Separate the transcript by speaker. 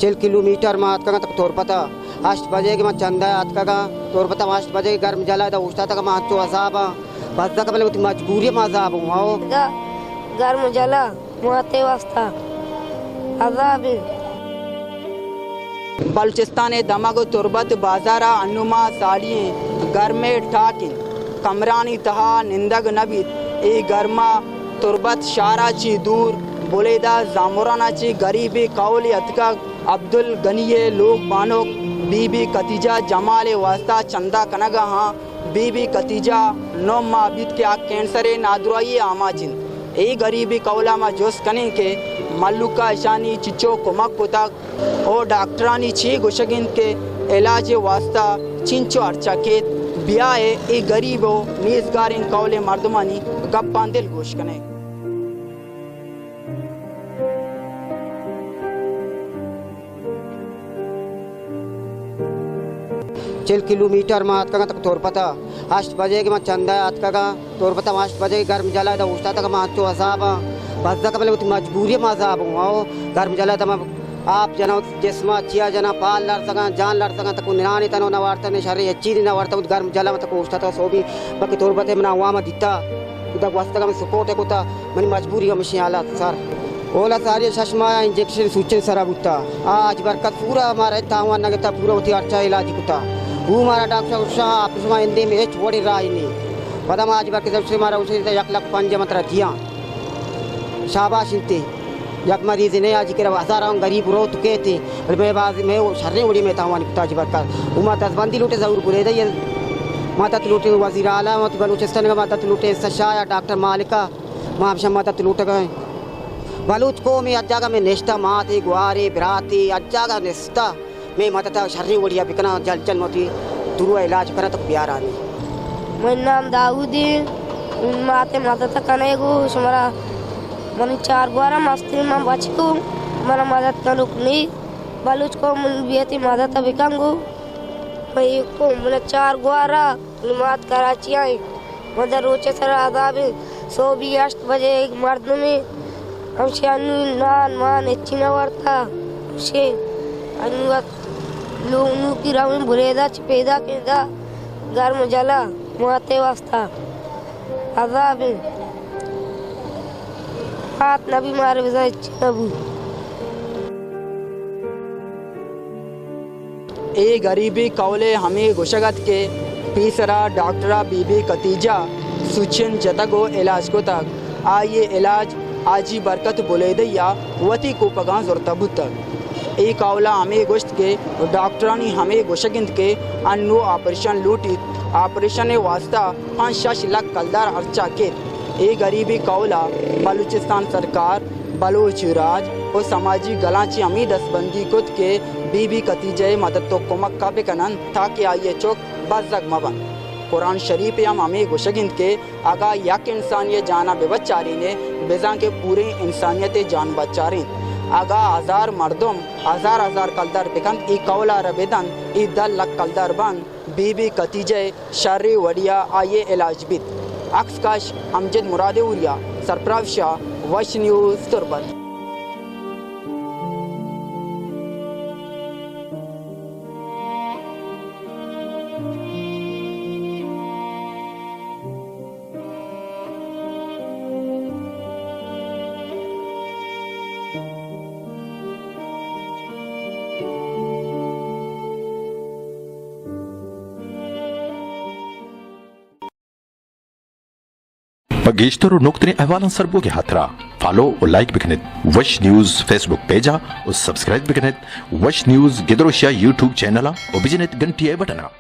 Speaker 1: Chill kilometre में आता तक तोर पता 8 बजे के मैं चंदा आता का तोर पता 8 बजे गर्म जला था उठता तक मैं तो असाब बस तक पहले उतनी मजबूरी में असाब हुआ
Speaker 2: गर्म जला मुआते वास्ता अजाब
Speaker 3: बलूचिस्तान दमग तुरबत बाजारा अनुमा साड़िए घर में ठाकिन कमरानी तहा निंदग नबी ए गर्मा तुरबत शारा ची दूर बुलेदा जामुराना ची गरीबी कौली अतका अब्दुल गनीये लोग बानो बीबी कतीजा जमाले वास्ता चंदा कनगा हाँ बीबी कतीजा नो माबिद के आग कैंसरे नादुराई आमाचिन ए गरीबी कौला मा जोस कने के मल्लुका ईशानी चिचो कुमक पुतक और डॉक्टरानी छी गुशगिन के इलाज वास्ता चिंचो अर्चा के बिया ए गरीबो नीजगारिन कौले मर्दमानी गप्पान दिल गोश कने
Speaker 1: चिल किलोमीटर में आता तक तोर पता 8 बजे के मैं चंदा आता का तोर पता 8 बजे गर्म जला था उठता तक मैं तो असाब बस तक पहले उतनी मजबूरी में असाब हुआ गर्म जला था मैं आप जना जिसमा चिया जना पाल लड़ सका जान लड़ सका तक निरानी तनो न वार्ता ने शरीर अच्छी न वार्ता गर्म जला में तक उठता था सो भी बाकी तोर पते मना हुआ में दिता उधर वास्ता का मैं सपोर्ट है कुता मनी मजबूरी का मशीन आला सर ओला सारी चश्मा इंजेक्शन सूचन सरा बुता आज बरकत पूरा हमारा था हुआ नगता पूरा होती अच्छा इलाज कुता वो हमारा डॉक्टर उषा ऑफिस में हिंदी में छोड़ी रहा ही नहीं पता मैं आज बार के सबसे हमारा उसे 1,05,000 मत दिया शाबाश इनते यक मरीज ने आज के हजार गरीब रो तुके थे बेबाज में वो शर्रे उड़ी में था वहाँ ताज बरकत वो माता बंदी लूटे जरूर बुरे दे माता लूटे वजीर आला मत बलूचिस्तान का माता लूटे सशाया डॉक्टर मालिका माँ माता लूट गए बलूच को में अज्जागा में निष्ठा माते गुआरे बिराती अज्जागा निष्ठा मैं माता शर्री उड़िया बिकना जल चल मोती दुरुआ इलाज करा तो प्यार आनी
Speaker 2: मेरा नाम दाऊदी माते माता तक कने को हमारा मन 4 बार मस्ती में बचू मेरा मदद का रुकनी बलूच को मन बियती मदद बिकंगू मैं को मन 4 बार मात कराची आई मदर रोचे सर आदाब 120 बजे एक मर्द में हमसे अनु नान मान अच्छी न वार्ता उसे अनुवत लोगों की रावण बुरेदा चिपेदा केदा गर्म जला मुआते वास्ता अजाब हाथ नबी मारे विजा नबू
Speaker 3: ए गरीबी कौले हमें गुशगत के तीसरा डॉक्टरा बीबी कतीजा सुचिन जतगो इलाज को तक आइए इलाज आजी बरकत बोले दैया वती को पगा जोरतबु तक ए कौला हमें गोश्त के डॉक्टरानी हमें गोशगिंद के अन्नो ऑपरेशन लूटी ऑपरेशन वास्ता 5 लाख कलदार अर्चा के ए गरीबी कौला बलूचिस्तान सरकार बलोच राज और समाजी गलाची अमी दसबंदी कुत के बीबी कतीजे मदद तो कुमक का बेकनन ताकि आइए चौक बजग मबन कुरान शरीफ या हमें गुशगिंद के आगा यक इंसानियत जाना बेबचारी ने बेजा के पूरे इंसानियत जान बचारी आगा 1000 मर्दम 1000 कलदार बिकंद ई कौला रबेदन ई 10 लाख कलदार बन बीबी कतीजे शर्री वडिया आये इलाज बित अक्सकाश अमजद मुरादेउरिया सरप्राज शाह वश न्यूज़ तुरबत।
Speaker 4: बगेश्तर और नुक्तने अहवाल सरबो के हाथरा फॉलो और लाइक बिकनेत वश न्यूज़ फेसबुक पेजा और सब्सक्राइब बिकनेत वश न्यूज़ गिदरोशिया यूट्यूब चैनल और बिजनेत घंटी बटना।